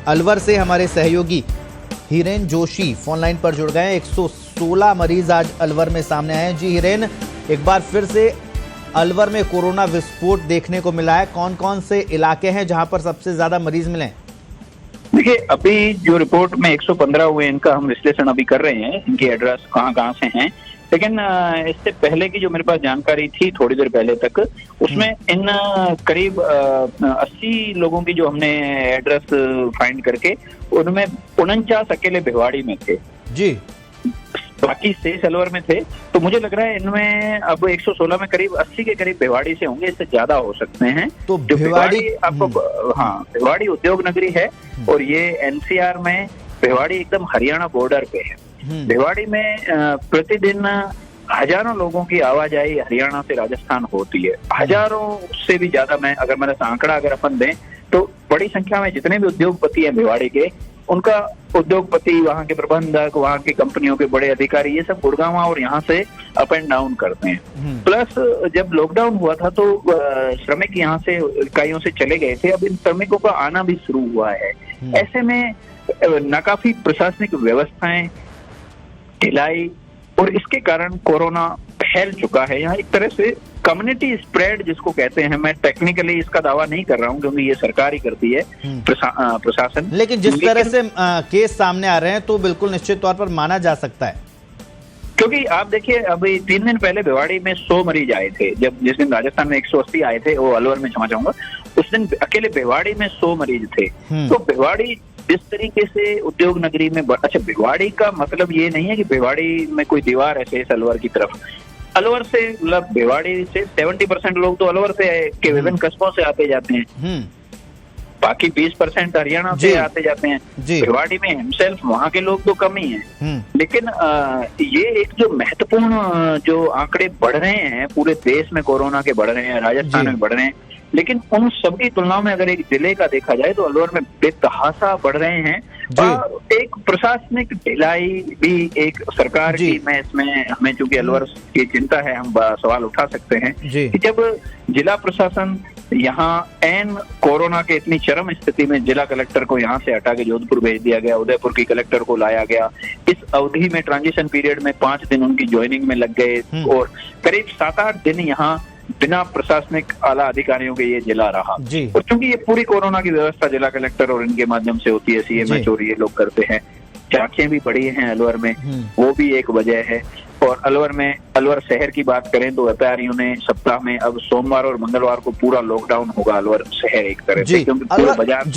अलवर से हमारे सहयोगी हिरेन जोशी फोन लाइन पर जुड़ गए हैं। 116 मरीज आज अलवर में सामने आए हैं। जी हिरेन, एक बार फिर से अलवर में कोरोना विस्फोट देखने को मिला है। कौन कौन से इलाके हैं जहां पर सबसे ज्यादा मरीज मिले? देखिए, अभी जो रिपोर्ट में 115 हुए, इनका हम विश्लेषण अभी कर रहे हैं, इनके एड्रेस कहाँ से हैं। लेकिन इससे पहले की जो मेरे पास जानकारी थी थोड़ी देर पहले तक, उसमें इन करीब 80 लोगों की जो हमने एड्रेस फाइंड करके, उनमें 49 अकेले भिवाड़ी में थे जी, बाकी शेष अलवर में थे। तो मुझे लग रहा है इनमें अब 116 में करीब 80 के करीब भिवाड़ी से होंगे, इससे ज्यादा हो सकते हैं। तो जो भिवाड़ी आपको, हाँ, भिवाड़ी उद्योग नगरी है और ये एनसीआर में भिवाड़ी एकदम हरियाणा बॉर्डर पे है। भिवाड़ी में प्रतिदिन हजारों लोगों की आवाजाही हरियाणा से राजस्थान होती है, हजारों से भी ज्यादा। मैंने आंकड़ा अगर अपन दें तो बड़ी संख्या में जितने भी उद्योगपति हैं भिवाड़ी के, उनका उद्योगपति, वहाँ के प्रबंधक, वहाँ की कंपनियों के बड़े अधिकारी, ये सब गुड़गांव और यहाँ से अप एंड डाउन करते हैं। प्लस जब लॉकडाउन हुआ था तो श्रमिक यहाँ से इकाइयों से चले गए थे, अब इन श्रमिकों का आना भी शुरू हुआ है। ऐसे में नाकाफी प्रशासनिक व्यवस्थाएं, ढिलाई, और इसके कारण कोरोना फैल चुका है। यहाँ एक तरह से कम्युनिटी स्प्रेड जिसको कहते हैं, मैं टेक्निकली इसका दावा नहीं कर रहा हूँ क्योंकि ये सरकार ही करती है, प्रशासन। लेकिन जिस तरह से केस सामने आ रहे हैं तो बिल्कुल निश्चित तौर पर माना जा सकता है। क्योंकि आप देखिए, अभी 3 दिन पहले भिवाड़ी में 100 मरीज आए थे। जिस दिन राजस्थान में 180 आए थे, वो अलवर में क्षमा चाहूंगा, उस दिन अकेले भिवाड़ी में 100 मरीज थे। तो भिवाड़ी जिस तरीके से उद्योग नगरी में, अच्छा, भिवाड़ी का मतलब ये नहीं है कि भिवाड़ी में कोई दीवार है शेष अलवर की तरफ। अलवर से, मतलब भिवाड़ी से 70% लोग तो अलवर से के विभिन्न कस्बों से आते जाते हैं, बाकी 20% हरियाणा से आते जाते हैं। भिवाड़ी में हिमसेल्फ वहाँ के लोग तो कम ही हैं। लेकिन ये एक जो महत्वपूर्ण जो आंकड़े बढ़ रहे हैं पूरे देश में, कोरोना के बढ़ रहे हैं, राजस्थान में बढ़ रहे हैं, लेकिन उन सबकी तुलना में अगर एक जिले का देखा जाए तो अलवर में बेतहाशा बढ़ रहे हैं। एक प्रशासनिक ढिलाई भी एक सरकार की, मैं इसमें, हमें चूंकि अलवर की चिंता है, हम सवाल उठा सकते हैं कि जब जिला प्रशासन यहाँ एन कोरोना के इतनी चरम स्थिति में जिला कलेक्टर को यहाँ से हटा के जोधपुर भेज दिया गया, उदयपुर की कलेक्टर को लाया गया, इस अवधि में ट्रांजिशन पीरियड में 5 दिन उनकी ज्वाइनिंग में लग गए और करीब 7-8 दिन यहाँ बिना प्रशासनिक आला अधिकारियों के ये जिला रहा। और चूंकि ये पूरी कोरोना की व्यवस्था जिला कलेक्टर और इनके माध्यम से होती है, सीएमएच और ये लोग करते हैं, जांचें भी बढ़ी हैं अलवर में, वो भी एक वजह है। और अलवर शहर की बात करें तो व्यापारियों ने सप्ताह में अब सोमवार और मंगलवार को पूरा लॉकडाउन होगा अलवर शहर एक तरह से, क्योंकि पूरा बाजार।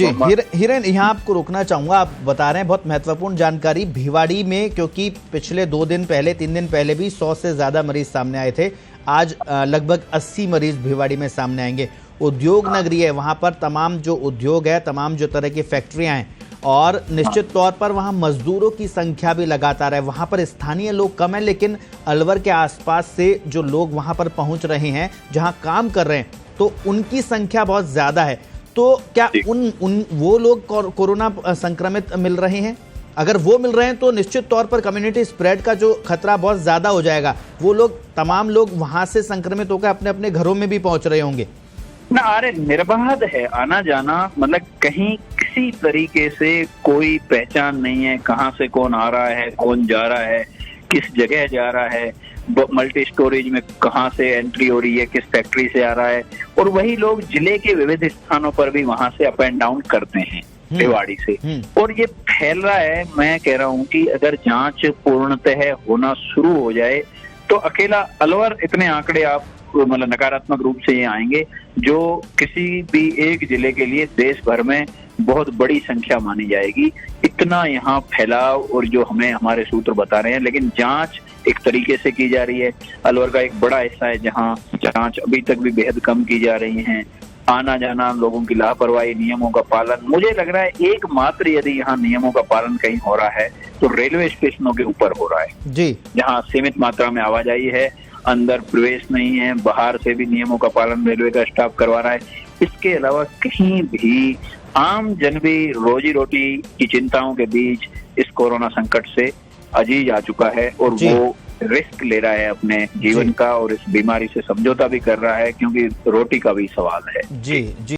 हिरेन, यहाँ आपको रोकना चाहूंगा, आप बता रहे हैं बहुत महत्वपूर्ण जानकारी भिवाड़ी में, क्योंकि पिछले 2 दिन पहले, 3 दिन पहले भी 100 से ज्यादा मरीज सामने आए थे। आज लगभग 80 मरीज भिवाड़ी में सामने आएंगे। उद्योग नगरी है, वहां पर तमाम जो उद्योग है, तमाम जो तरह की फैक्ट्रियां हैं, और निश्चित तौर पर वहां मजदूरों की संख्या भी लगातार है। वहां पर स्थानीय लोग कम हैं, लेकिन अलवर के आसपास से जो लोग वहां पर पहुंच रहे हैं, जहां काम कर रहे हैं, तो उनकी संख्या बहुत ज्यादा है। तो क्या वो लोग कोरोना संक्रमित मिल रहे हैं? अगर वो मिल रहे हैं तो निश्चित तौर पर कम्युनिटी स्प्रेड का जो खतरा बहुत ज्यादा हो जाएगा। वो लोग, तमाम लोग वहां से संक्रमित होकर अपने अपने घरों में भी पहुंच रहे होंगे ना। अरे निर्बाध है आना जाना, मतलब कहीं किसी तरीके से कोई पहचान नहीं है, कहाँ से कौन आ रहा है, कौन जा रहा है, किस जगह जा रहा है, मल्टी स्टोरेज में कहाँ से एंट्री हो रही है, किस फैक्ट्री से आ रहा है। और वही लोग जिले के विविध स्थानों पर भी वहां से अप एंड डाउन करते हैं भिवाड़ी से, और ये फैल रहा है। मैं कह रहा हूँ कि अगर जांच पूर्णतः होना शुरू हो जाए तो अकेला अलवर, इतने आंकड़े आप मतलब नकारात्मक रूप से ये आएंगे जो किसी भी एक जिले के लिए देश भर में बहुत बड़ी संख्या मानी जाएगी। इतना यहाँ फैलाव, और जो हमें हमारे सूत्र बता रहे हैं, लेकिन जांच एक तरीके से की जा रही है। अलवर का एक बड़ा हिस्सा है जहाँ जांच अभी तक भी बेहद कम की जा रही है। आना जाना, लोगों की लापरवाही, नियमों का पालन, मुझे लग रहा है एकमात्र यदि यहाँ नियमों का पालन कहीं हो रहा है तो रेलवे स्टेशनों के ऊपर हो रहा है जी, जहाँ सीमित मात्रा में आवाजाही है, अंदर प्रवेश नहीं है, बाहर से भी नियमों का पालन रेलवे का स्टाफ करवा रहा है। इसके अलावा कहीं भी आम जन भी रोजी रोटी की चिंताओं के बीच इस कोरोना संकट से अजीज आ चुका है, और वो रिस्क ले रहा है अपने जीवन का, और इस बीमारी से समझौता भी कर रहा है, क्योंकि रोटी का भी सवाल है। जी।